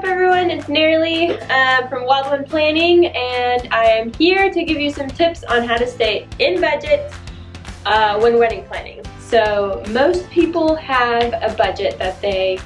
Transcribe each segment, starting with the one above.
up everyone, it's Nearly from Wildwood Planning, and I am here to give you some tips on how to stay in budget when wedding planning. So most people have a budget that a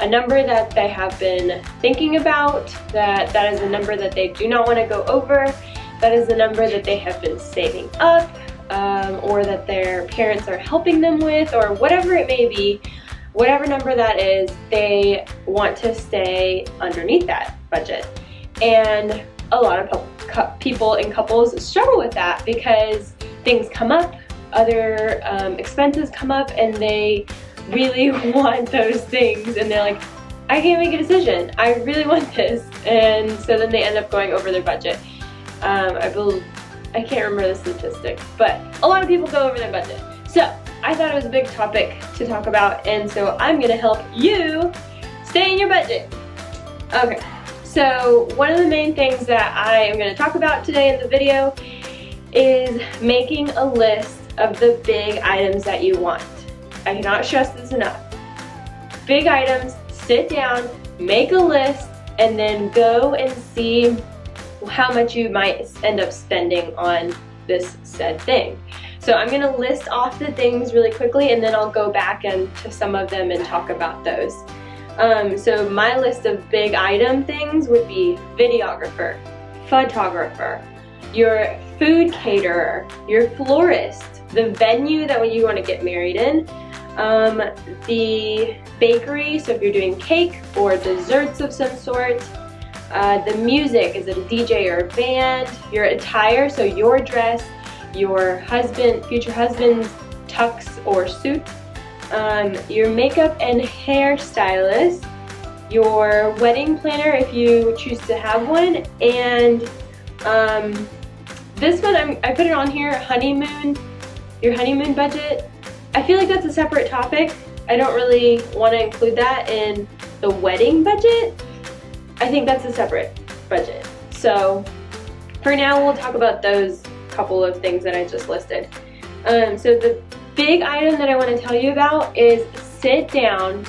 number that they have been thinking about, that is a number that they do not want to go over, that is the number that they have been saving up, or that their parents are helping them with, or whatever it may be. Whatever number that is, they want to stay underneath that budget. And a lot of people and couples struggle with that because things come up, other expenses come up, and they really want those things, and they're like, I can't make a decision, I really want this, and so then they end up going over their budget. I can't remember the statistic, but a lot of people go over their budget. So I thought it was a big topic to talk about, and so I'm going to help you stay in your budget. Okay, so one of the main things that I am going to talk about today in the video is making a list of the big items that you want. I cannot stress this enough. Big items, sit down, make a list, and then go and see how much you might end up spending on this said thing. So I'm going to list off the things really quickly, and then I'll go back into some of them and talk about those. So my list of big item things would be videographer, photographer, your food caterer, your florist, the venue that you want to get married in, the bakery, so if you're doing cake or desserts of some sort, the music, is it a DJ or a band, your attire, so your dress, your future husband's tux or suit, your makeup and hair stylist, your wedding planner if you choose to have one, and this one I put it on here, your honeymoon budget. I feel like that's a separate topic. I don't really want to include that in the wedding budget. I think that's a separate budget. So for now we'll talk about those couple of things that I just listed. So the big item that I want to tell you about is sit down,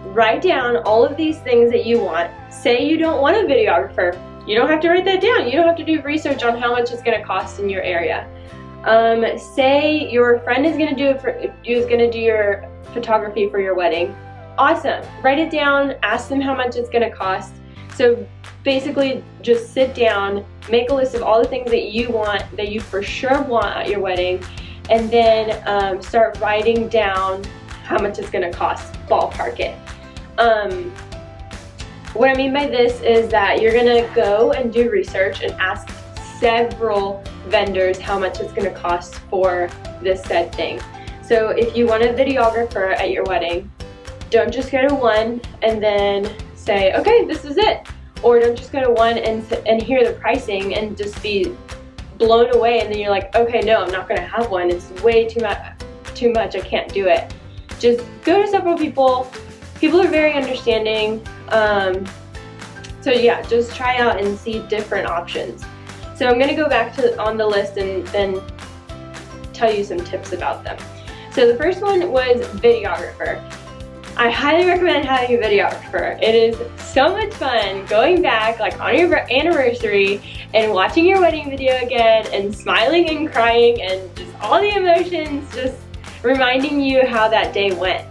write down all of these things that you want. Say you don't want a videographer. You don't have to write that down. You don't have to do research on how much it's going to cost in your area. Say your friend is going to do your photography for your wedding. Awesome. Write it down, ask them how much it's going to cost. So basically just sit down, make a list of all the things that you want, that you for sure want at your wedding, and then start writing down how much it's going to cost, ballpark it. What I mean by this is that you're going to go and do research and ask several vendors how much it's going to cost for this said thing. So if you want a videographer at your wedding, don't just go to one and then say, okay, this is it. Or don't just go to one and hear the pricing and just be blown away, and then you're like, okay, no, I'm not going to have one. It's way too much. I can't do it. Just go to several people. People are very understanding. So yeah, just try out and see different options. So I'm going to go back on the list and then tell you some tips about them. So the first one was videographer. I highly recommend having a videographer. It is so much fun going back like on your anniversary and watching your wedding video again and smiling and crying and just all the emotions, just reminding you how that day went.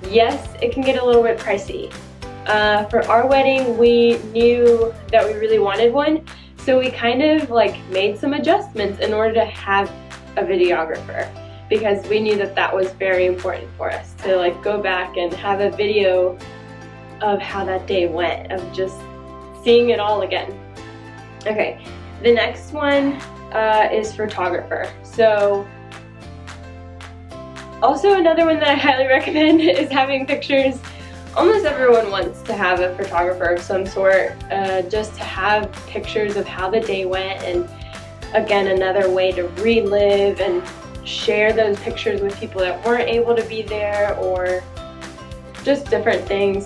Yes, it can get a little bit pricey. For our wedding, we knew that we really wanted one, so we kind of like made some adjustments in order to have a videographer, because we knew that that was very important for us to like go back and have a video of how that day went, of just seeing it all again. Okay, the next one is photographer. So also another one that I highly recommend is having pictures. Almost everyone wants to have a photographer of some sort, just to have pictures of how the day went, and again, another way to relive and share those pictures with people that weren't able to be there, or just different things.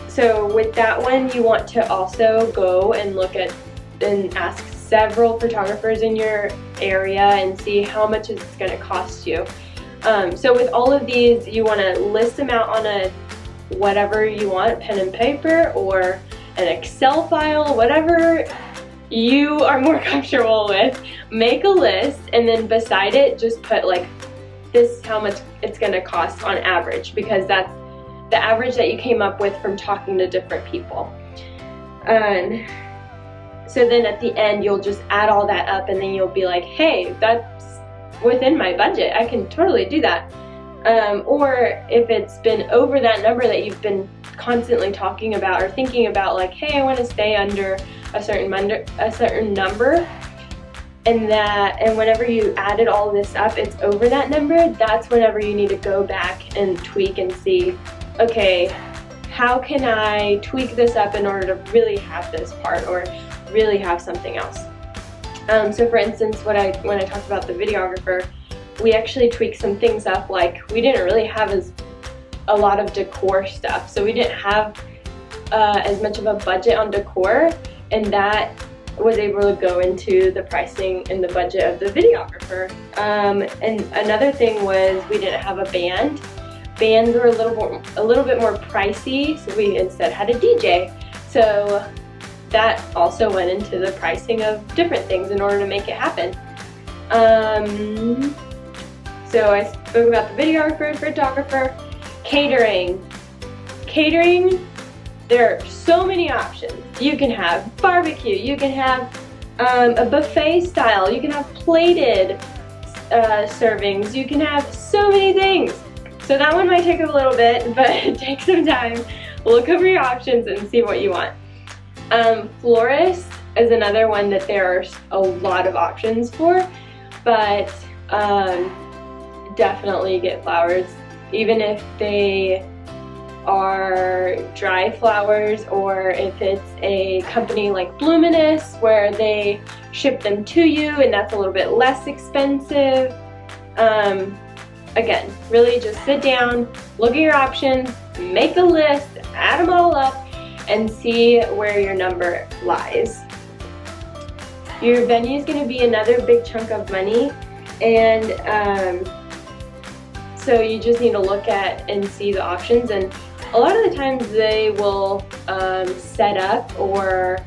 So with that one, you want to also go and look at and ask several photographers in your area and see how much it's going to cost you. So with all of these, you want to list them out on a whatever you want, pen and paper or an Excel file, whatever you are more comfortable with. Make a list, and then beside it just put like, this is how much it's going to cost on average, because that's the average that you came up with from talking to different people. So then at the end you'll just add all that up, and then you'll be like, hey, that's within my budget, I can totally do that. Or if it's been over that number that you've been constantly talking about or thinking about, like, hey, I want to stay under a certain number, and whenever you added all this up, it's over that number, that's whenever you need to go back and tweak and see, okay, how can I tweak this up in order to really have this part or really have something else. So for instance, when I talked about the videographer, we actually tweaked some things up, like we didn't really have a lot of decor stuff, so we didn't have as much of a budget on decor, and that was able to go into the pricing and the budget of the videographer. And another thing was we didn't have a band. Bands were a little bit more pricey, so we instead had a DJ. So that also went into the pricing of different things in order to make it happen. So I spoke about the videographer, photographer, catering. Catering, there are so many options. You can have barbecue, you can have a buffet style, you can have plated servings, you can have so many things. So that one might take a little bit, but take some time, look over your options and see what you want. Florist is another one that there are a lot of options for, but definitely get flowers, even if they are dry flowers, or if it's a company like Bluminous where they ship them to you and that's a little bit less expensive. Again, really just sit down, look at your options, make a list, add them all up, and see where your number lies. Your venue is going to be another big chunk of money, and so you just need to look at and see the options, and a lot of the times they will set up or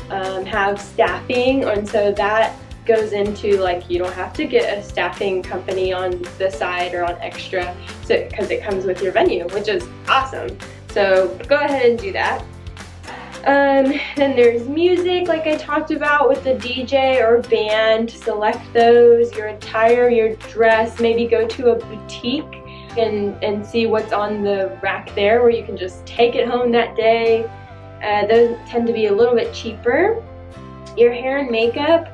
have staffing, and so that goes into, like, you don't have to get a staffing company on the side or on extra, so because it comes with your venue, which is awesome. So go ahead and do that. Then there's music, like I talked about with the DJ or band. Select those, your attire, your dress, maybe go to a boutique and see what's on the rack there where you can just take it home that day. Those tend to be a little bit cheaper. Your hair and makeup,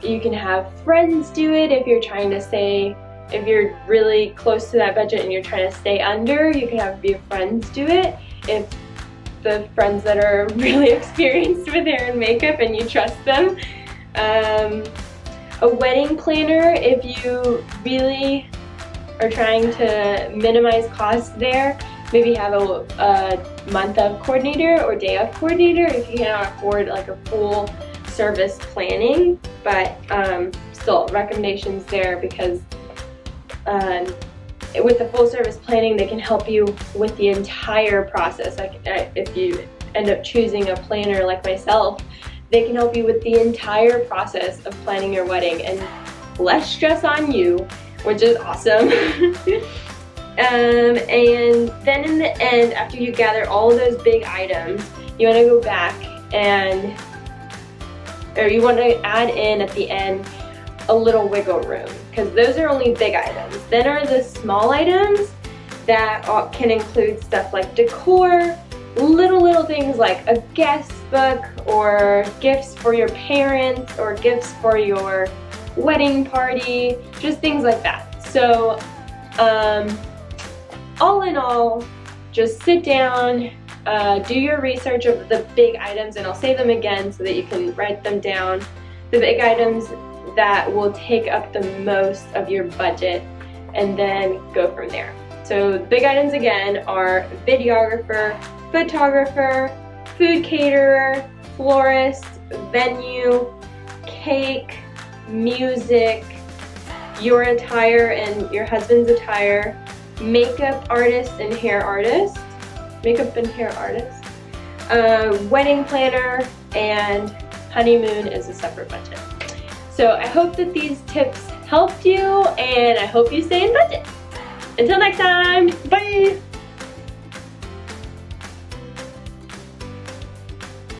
you can have friends do it if you're trying to stay, if you're really close to that budget and you're trying to stay under, you can have your friends do it. If the friends that are really experienced with hair and makeup and you trust them. A wedding planner, if you really are trying to minimize costs there, maybe have a month of coordinator or day of coordinator if you cannot afford like a full service planning, but still recommendations there, because with the full service planning, they can help you with the entire process. Like if you end up choosing a planner like myself, they can help you with the entire process of planning your wedding and less stress on you, which is awesome. And then in the end, after you gather all of those big items, you want to go back or you want to add in at the end a little wiggle room, because those are only big items. Then are the small items that can include stuff like decor, little things like a guest book or gifts for your parents or gifts for your wedding party, just things like that. So all in all, just sit down, do your research of the big items, and I'll say them again so that you can write them down. The big items that will take up the most of your budget, and then go from there. So the big items again are videographer, photographer, food caterer, florist, venue, cake, music, your attire and your husband's attire, makeup artist and hair artist, makeup and hair artist, wedding planner, and honeymoon is a separate budget. So I hope that these tips helped you, and I hope you stay in budget. Until next time, bye!